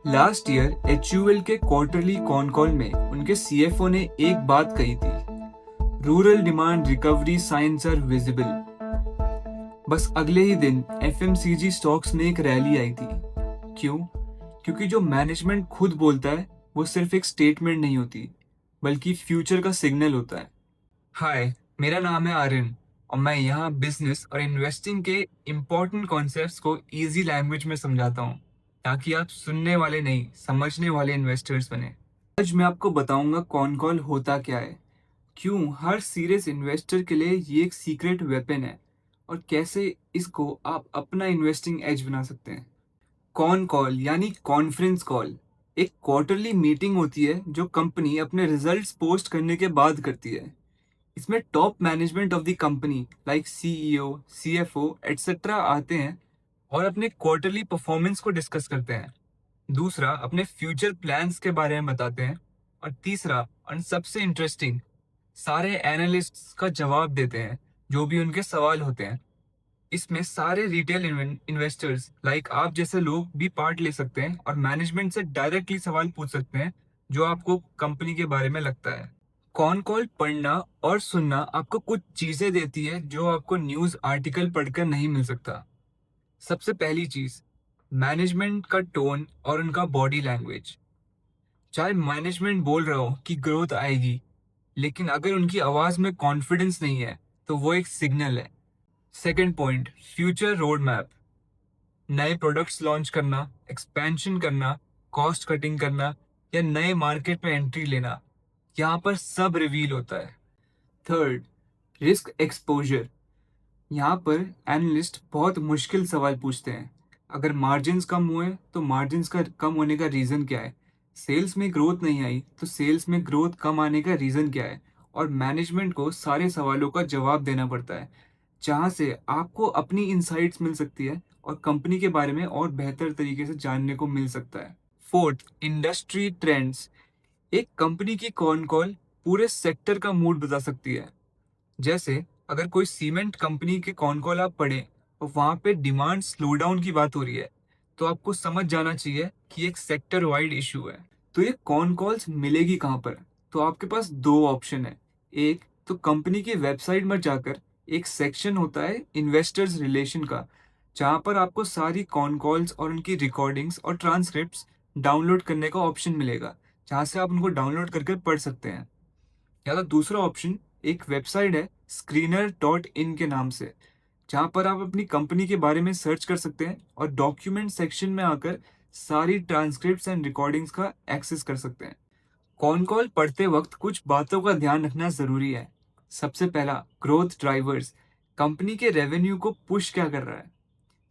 Last year HUL के quarterly con call में उनके CFO ने एक बात कही थी, rural demand recovery signs are visible. बस अगले ही दिन FMCG स्टॉक्स में एक रैली आई थी। क्यों? क्योंकि जो मैनेजमेंट खुद बोलता है वो सिर्फ एक स्टेटमेंट नहीं होती, बल्कि फ्यूचर का सिग्नल होता है। हाय, मेरा नाम है आर्यन और मैं यहाँ बिजनेस और इन्वेस्टिंग के इम्पोर्टेंट कॉन्सेप्ट्स को इजी लैंग्वेज में समझाता हूँ, ताकि आप सुनने वाले नहीं समझने वाले इन्वेस्टर्स बने। आज मैं आपको बताऊंगा कॉन कॉल होता क्या है, क्यों हर सीरियस इन्वेस्टर के लिए ये एक सीक्रेट वेपन है और कैसे इसको आप अपना इन्वेस्टिंग एज बना सकते हैं। कॉन कॉल यानी कॉन्फ्रेंस कॉल एक क्वार्टरली मीटिंग होती है जो कंपनी अपने रिजल्ट्स पोस्ट करने के बाद करती है। इसमें top management of the company like CEO, CFO etcetera आते हैं और अपने क्वार्टरली परफॉर्मेंस को डिस्कस करते हैं। दूसरा, अपने फ्यूचर प्लान्स के बारे में बताते हैं। और तीसरा और सबसे इंटरेस्टिंग, सारे एनालिस्ट्स का जवाब देते हैं जो भी उनके सवाल होते हैं। इसमें सारे रिटेल इन्वेस्टर्स लाइक आप जैसे लोग भी पार्ट ले सकते हैं और मैनेजमेंट से डायरेक्टली सवाल पूछ सकते हैं जो आपको कंपनी के बारे में लगता है। कॉन कॉल पढ़ना और सुनना आपको कुछ चीजें देती है जो आपको न्यूज आर्टिकल पढ़कर नहीं मिल सकता। सबसे पहली चीज, मैनेजमेंट का टोन और उनका बॉडी लैंग्वेज। चाहे मैनेजमेंट बोल रहा हो कि ग्रोथ आएगी, लेकिन अगर उनकी आवाज में कॉन्फिडेंस नहीं है तो वो एक सिग्नल है। Second point, future road map. नए प्रोडक्ट्स लॉन्च करना, एक्सपेंशन करना, कॉस्ट कटिंग करना या नए मार्केट में एंट्री लेना, यहाँ पर सब रिवील होता है। Third, risk exposure. यहाँ पर एनालिस्ट बहुत मुश्किल सवाल पूछते हैं। अगर मार्जिन्स कम हुए तो मार्जिन्स का कम होने का रीज़न क्या है? सेल्स में ग्रोथ नहीं आई तो सेल्स में ग्रोथ कम आने का रीज़न क्या है? और मैनेजमेंट को सारे सवालों का जवाब देना पड़ता है, जहाँ से आपको अपनी इंसाइट्स मिल सकती है और कंपनी के बारे में और बेहतर तरीके से जानने को मिल सकता है। Fourth, industry trends. एक कंपनी की कॉन कॉल पूरे सेक्टर का मूड बता सकती है। जैसे अगर कोई सीमेंट कंपनी के कॉन कॉल आप पढ़ें और वहां पे डिमांड स्लो डाउन की बात हो रही है, तो आपको समझ जाना चाहिए कि एक सेक्टर वाइड इशू है। तो ये कॉन कॉल्स मिलेगी कहाँ पर? तो आपके पास दो ऑप्शन है। एक तो कंपनी की वेबसाइट में जाकर एक सेक्शन होता है इन्वेस्टर्स रिलेशन का, जहाँ पर आपको सारी कॉन कॉल्स और उनकी रिकॉर्डिंग्स और ट्रांसक्रिप्ट्स डाउनलोड करने का ऑप्शन मिलेगा, जहाँ से आप उनको डाउनलोड करके पढ़ सकते हैं। या तो दूसरा ऑप्शन, एक वेबसाइट है screener.in के नाम से, जहाँ पर आप अपनी कंपनी के बारे में सर्च कर सकते हैं और डॉक्यूमेंट सेक्शन में आकर सारी ट्रांसक्रिप्ट्स एंड रिकॉर्डिंग्स का एक्सेस कर सकते हैं। कॉन कॉल पढ़ते वक्त कुछ बातों का ध्यान रखना जरूरी है। सबसे पहला, ग्रोथ ड्राइवर्स, कंपनी के रेवेन्यू को पुश क्या कर रहा है।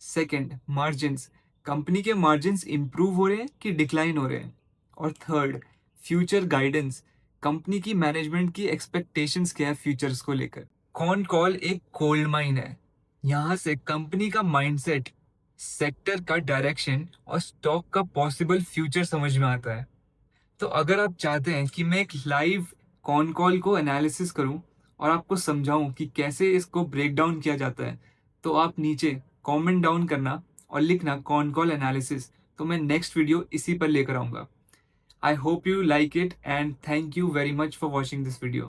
सेकंड, मार्जिन्स, कंपनी के मार्जिन्स इंप्रूव हो रहे हैं कि डिक्लाइन हो रहे हैं। और थर्ड, फ्यूचर गाइडेंस, कंपनी की मैनेजमेंट की एक्सपेक्टेशंस क्या है फ्यूचर्स को लेकर। कॉन कॉल एक गोल्ड माइन है। यहाँ से कंपनी का माइंडसेट, सेक्टर का डायरेक्शन और स्टॉक का पॉसिबल फ्यूचर समझ में आता है। तो अगर आप चाहते हैं कि मैं एक लाइव कॉन कॉल को एनालिसिस करूं और आपको समझाऊं कि कैसे इसको ब्रेक डाउन किया जाता है, तो आप नीचे कमेंट डाउन करना और लिखना कॉन कॉल एनालिसिस, तो मैं नेक्स्ट वीडियो इसी पर लेकर आऊंगा। I hope you like it and thank you very much for watching this video.